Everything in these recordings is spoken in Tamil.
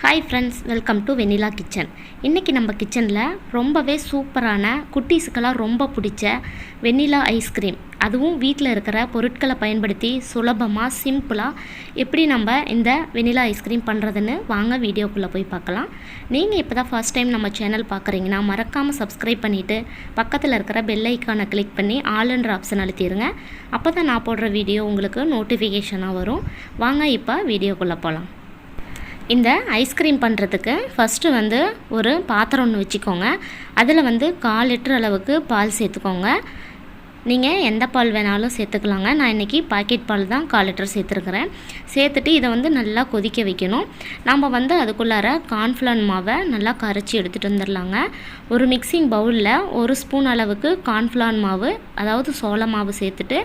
Hi friends, welcome to vanilla kitchen. இன்றைக்கி நம்ம கிச்சனில் ரொம்பவே சூப்பரான குட்டீஸுக்கெல்லாம் ரொம்ப பிடிச்ச வெண்ணிலா ஐஸ்கிரீம், அதுவும் வீட்டில் இருக்கிற பொருட்களை பயன்படுத்தி சுலபமாக சிம்பிளாக எப்படி நம்ம இந்த வெண்ணிலா ஐஸ்கிரீம் பண்ணுறதுன்னு வாங்க வீடியோக்குள்ளே போய் பார்க்கலாம். நீங்கள் இப்போ தான் ஃபர்ஸ்ட் டைம் நம்ம சேனல் பார்க்குறீங்கன்னா மறக்காமல் சப்ஸ்கிரைப் பண்ணிவிட்டு பக்கத்தில் இருக்கிற பெல் ஐக்கானை கிளிக் பண்ணி ஆல்ன்ற ஆப்ஷன் அழுத்திடுங்க. அப்போ தான் நான் போடுற வீடியோ உங்களுக்கு நோட்டிஃபிகேஷனாக வரும். வாங்க இப்போ வீடியோக்குள்ளே போகலாம். இந்த ஐஸ்கிரீம் பண்ணுறதுக்கு ஃபஸ்ட்டு ஒரு பாத்திரம் ஒன்று வச்சுக்கோங்க. அதில் 1/4 லிட்டர் அளவுக்கு பால் சேர்த்துக்கோங்க. நீங்கள் எந்த பால் வேணாலும் சேர்த்துக்கலாங்க. நான் இன்றைக்கி பாக்கெட் பால் தான் 1/4 லிட்டர் சேர்த்துருக்குறேன். சேர்த்துட்டு இதை நல்லா கொதிக்க வைக்கணும். நம்ம அதுக்குள்ளார கார்ன்ஃப்ளவர் மாவை நல்லா கரைச்சி எடுத்துகிட்டு வந்துடலாங்க. ஒரு மிக்சிங் பவுலில் 1 ஸ்பூன் அளவுக்கு கார்ன்ஃப்ளவர் மாவு, அதாவது சோள மாவு சேர்த்துட்டு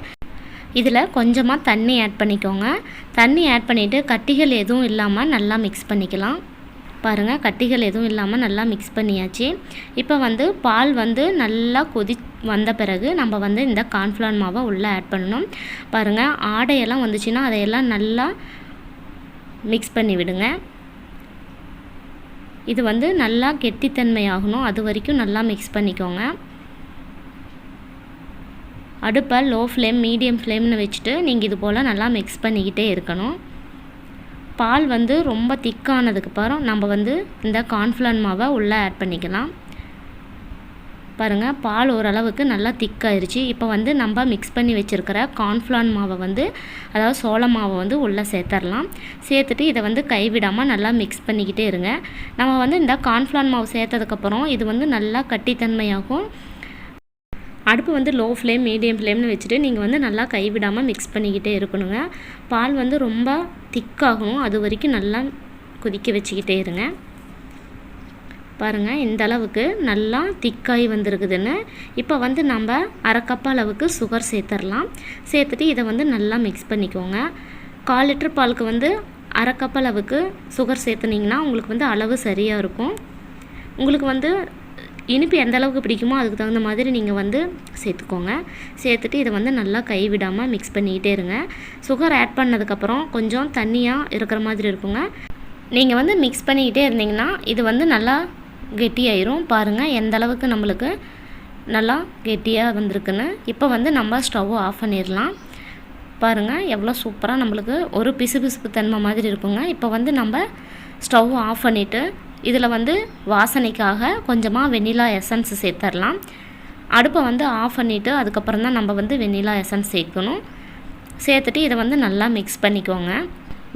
இதில் கொஞ்சமாக தண்ணி ஆட் பண்ணிக்கோங்க. தண்ணி ஆட் பண்ணிவிட்டு கட்டிகள் எதுவும் இல்லாமல் நல்லா மிக்ஸ் பண்ணிக்கலாம். பாருங்கள், கட்டிகள் எதுவும் இல்லாமல் நல்லா மிக்ஸ் பண்ணியாச்சு. இப்போ பால் நல்லா வந்த பிறகு நம்ம இந்த கார்ன்ஃப்ளவர் மாவை உள்ளே ஆட் பண்ணணும். பாருங்கள், ஆடையெல்லாம் வந்துச்சுன்னா அதையெல்லாம் நல்லா மிக்ஸ் பண்ணி விடுங்க. இது நல்லா கெட்டித்தன்மை ஆகணும், அது வரைக்கும் நல்லா மிக்ஸ் பண்ணிக்கோங்க. அடுப்பை லோ ஃப்ளேம், மீடியம் ஃப்ளேம்னு வச்சுட்டு நீங்கள் இது போல் நல்லா மிக்ஸ் பண்ணிக்கிட்டே இருக்கணும். பால் ரொம்ப திக்கானதுக்கு அப்புறம் நம்ம இந்த கார்ன்ஃப்ளவர் மாவை உள்ளே ஆட் பண்ணிக்கலாம். பாருங்கள், பால் ஓரளவுக்கு நல்லா திக்காயிருச்சு. இப்போ நம்ம மிக்ஸ் பண்ணி வச்சுருக்கிற கார்ன்ஃப்ளவர் மாவை அதாவது சோள மாவை உள்ளே சேர்த்துடலாம். சேர்த்துட்டு இதை கைவிடாமல் நல்லா மிக்ஸ் பண்ணிக்கிட்டே இருங்க. நம்ம இந்த கார்ன்ஃப்ளவர் மாவு சேர்த்ததுக்கப்புறம் இது நல்லா கட்டித்தன்மையாகும். அடுப்பு லோ ஃப்ளேம், மீடியம் ஃப்ளேம்னு வச்சுட்டு நீங்கள் நல்லா கைவிடாமல் மிக்ஸ் பண்ணிக்கிட்டே இருக்கணுங்க. பால் ரொம்ப திக்காகணும், அது வரைக்கும் நல்லா கொதிக்க வச்சுக்கிட்டே இருங்க. பாருங்கள், இந்த அளவுக்கு நல்லா திக்காகி வந்திருக்குதுன்னு. இப்போ நம்ம 1/2 கப் அளவுக்கு சுகர் சேர்த்துடலாம். சேர்த்துட்டு இதை நல்லா மிக்ஸ் பண்ணிக்கோங்க. 1/4 லிட்டர் பாலுக்கு 1/2 கப் அளவுக்கு சுகர் சேர்த்துனிங்கன்னா உங்களுக்கு அளவு சரியாக இருக்கும். உங்களுக்கு இனிப்பு எந்த அளவுக்கு பிடிக்குமோ அதுக்கு தகுந்த மாதிரி நீங்கள் சேர்த்துக்கோங்க. சேர்த்துட்டு இதை நல்லா கைவிடாமல் மிக்ஸ் பண்ணிக்கிட்டே இருங்க. சுகர் ஆட் பண்ணதுக்கப்புறம் கொஞ்சம் தண்ணியாக இருக்கிற மாதிரி இருக்குங்க. நீங்கள் மிக்ஸ் பண்ணிக்கிட்டே இருந்தீங்கன்னா இது நல்லா கெட்டியாயிரும். பாருங்கள், எந்த அளவுக்கு நம்மளுக்கு நல்லா கெட்டியாக வந்திருக்குன்னு. இப்போ நம்ம ஸ்டவ் ஆஃப் பண்ணிடலாம். பாருங்கள், எவ்வளோ சூப்பராக நம்மளுக்கு ஒரு பிசுபிசுப்பு தன்மை மாதிரி இருக்குங்க. இப்போ நம்ம ஸ்டவ் ஆஃப் பண்ணிவிட்டு இதில் வாசனைக்காக கொஞ்சமாக வெண்ணிலா எசன்ஸ் சேர்த்துடலாம். அடுப்பை ஆஃப் பண்ணிவிட்டு அதுக்கப்புறம் தான் நம்ம வெண்ணிலா எசன்ஸ் சேர்க்கணும். சேர்த்துட்டு இதை நல்லா மிக்ஸ் பண்ணிக்கோங்க.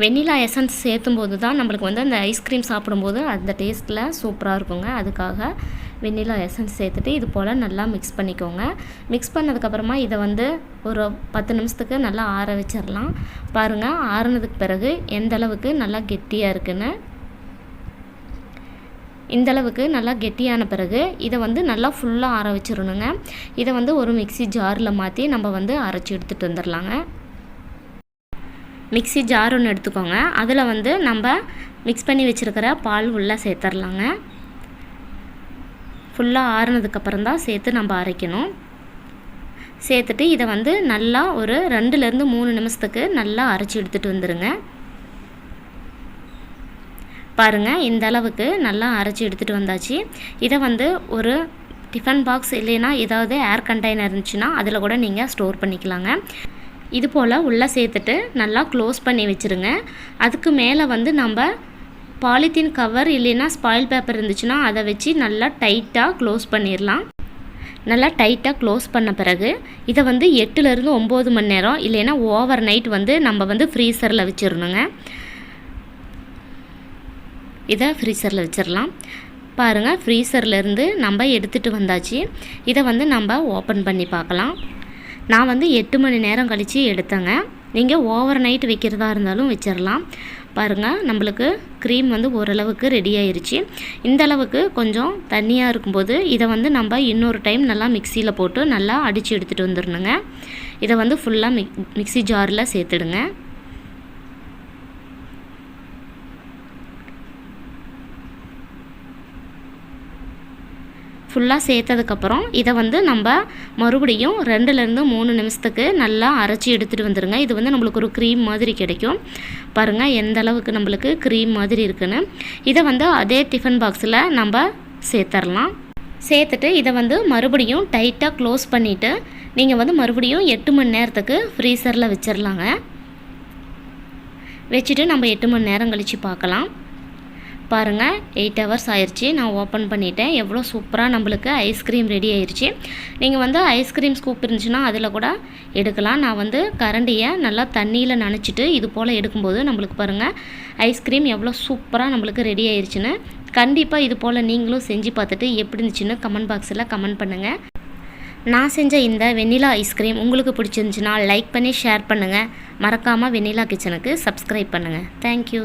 வெண்ணிலா எசன்ஸ் சேர்த்தும்போது தான் நம்மளுக்கு அந்த ஐஸ்கிரீம் சாப்பிடும்போது அந்த டேஸ்ட்டில் சூப்பராக இருக்குங்க. அதுக்காக வெண்ணிலா எசன்ஸ் சேர்த்துட்டு இது போல் நல்லா மிக்ஸ் பண்ணிக்கோங்க. மிக்ஸ் பண்ணதுக்கப்புறமா இதை ஒரு 10 நிமிஷத்துக்கு நல்லா ஆற வச்சிடலாம். பாருங்கள், ஆறுனதுக்கு பிறகு எந்த அளவுக்கு நல்லா கெட்டியாக இருக்குன்னு. இந்தளவுக்கு நல்லா கெட்டியான பிறகு இதை நல்லா ஃபுல்லாக ஆற வச்சிடணுங்க. இதை ஒரு மிக்ஸி ஜாரில் மாற்றி நம்ம அரைச்சி எடுத்துகிட்டு வந்துடலாங்க. மிக்ஸி ஜார் ஒன்று எடுத்துக்கோங்க. அதில் நம்ம மிக்ஸ் பண்ணி வச்சுருக்கிற பால் உள்ளே சேர்த்துடலாங்க. ஃபுல்லாக ஆறுனதுக்கப்புறம் தான் சேர்த்து நம்ம அரைக்கணும். சேர்த்துட்டு இதை நல்லா ஒரு 2லேருந்து 3 நிமிஷத்துக்கு நல்லா அரைச்சி எடுத்துகிட்டு வந்துடுங்க. பாருங்கள், இந்த அளவுக்கு நல்லா அரைச்சி எடுத்துகிட்டு வந்தாச்சு. இதை ஒரு டிஃபன் பாக்ஸ் இல்லைன்னா ஏதாவது ஏர் கண்டெய்னர் இருந்துச்சுன்னா அதில் கூட நீங்கள் ஸ்டோர் பண்ணிக்கலாங்க. இது போல் உள்ளே சேர்த்துட்டு நல்லா க்ளோஸ் பண்ணி வச்சுருங்க. அதுக்கு மேலே நம்ம பாலித்தீன் கவர் இல்லைன்னா ஸ்பாயில் பேப்பர் இருந்துச்சுன்னா அதை வச்சு நல்லா டைட்டாக க்ளோஸ் பண்ணிடலாம். நல்லா டைட்டாக க்ளோஸ் பண்ண பிறகு இதை 8லேருந்து 9 மணி நேரம் இல்லைன்னா ஓவர் நைட் நம்ம ஃப்ரீசரில் வச்சிடணுங்க. இதை ஃப்ரீசரில் வச்சிடலாம். பாருங்கள், ஃப்ரீசர்லேருந்து நம்ம எடுத்துகிட்டு வந்தாச்சு. இதை நம்ம ஓப்பன் பண்ணி பார்க்கலாம். நான் 8 மணி நேரம் கழித்து எடுத்தேங்க. நீங்கள் ஓவர் நைட் வைக்கிறதா இருந்தாலும் வச்சிடலாம். பாருங்கள், நம்மளுக்கு க்ரீம் ஓரளவுக்கு ரெடி ஆயிருச்சு. இந்த அளவுக்கு கொஞ்சம் தண்ணியாக இருக்கும்போது இதை நம்ம இன்னொரு டைம் நல்லா மிக்சியில் போட்டு நல்லா அடித்து எடுத்துகிட்டு வந்துடணுங்க. இதை ஃபுல்லாக மிக்ஸி ஜாரில் சேர்த்துடுங்க. ஃபுல்லாக சேர்த்ததுக்கப்புறம் இதை வந்து நம்ம மறுபடியும் 2லேருந்து 3 நிமிஷத்துக்கு நல்லா அரைச்சி எடுத்துகிட்டு வந்துடுங்க. இது வந்து நம்மளுக்கு ஒரு க்ரீம் மாதிரி கிடைக்கும். பாருங்கள் எந்த அளவுக்கு நம்மளுக்கு க்ரீம் மாதிரி இருக்குன்னு. இதை வந்து அதே டிஃபன் பாக்ஸில் நம்ம சேர்த்துடலாம். சேர்த்துட்டு இதை வந்து மறுபடியும் டைட்டாக க்ளோஸ் பண்ணிவிட்டு நீங்கள் வந்து மறுபடியும் 8 மணி நேரத்துக்கு ஃப்ரீசரில் வச்சிடலாங்க. வச்சுட்டு நம்ம 8 மணி நேரம் கழித்து பார்க்கலாம். பாருங்கள் 8 ஹவர்ஸ் ஆயிடுச்சு. நான் ஓப்பன் பண்ணிட்டேன். எவ்வளோ சூப்பராக நம்மளுக்கு ஐஸ்கிரீம் ரெடி ஆயிடுச்சு. நீங்கள் வந்து ஐஸ்கிரீம் ஸ்கூப் இருந்துச்சுன்னா அதில் கூட எடுக்கலாம். நான் வந்து கரண்டியை நல்லா தண்ணியில் நனைச்சிட்டு இது போல் எடுக்கும்போது நம்மளுக்கு பாருங்கள் ஐஸ்கிரீம் எவ்வளோ சூப்பராக நம்மளுக்கு ரெடி ஆயிடுச்சுன்னு. கண்டிப்பாக இது போல் நீங்களும் செஞ்சு பார்த்துட்டு எப்படி இருந்துச்சுன்னு கமெண்ட் பாக்ஸில் கமெண்ட் பண்ணுங்கள். நான் செஞ்ச இந்த வெண்ணிலா ஐஸ்கிரீம் உங்களுக்கு பிடிச்சிருந்துச்சுன்னா லைக் பண்ணி ஷேர் பண்ணுங்கள். மறக்காமல் வெண்ணிலா கிச்சனுக்கு சப்ஸ்கிரைப் பண்ணுங்கள். தேங்க்யூ.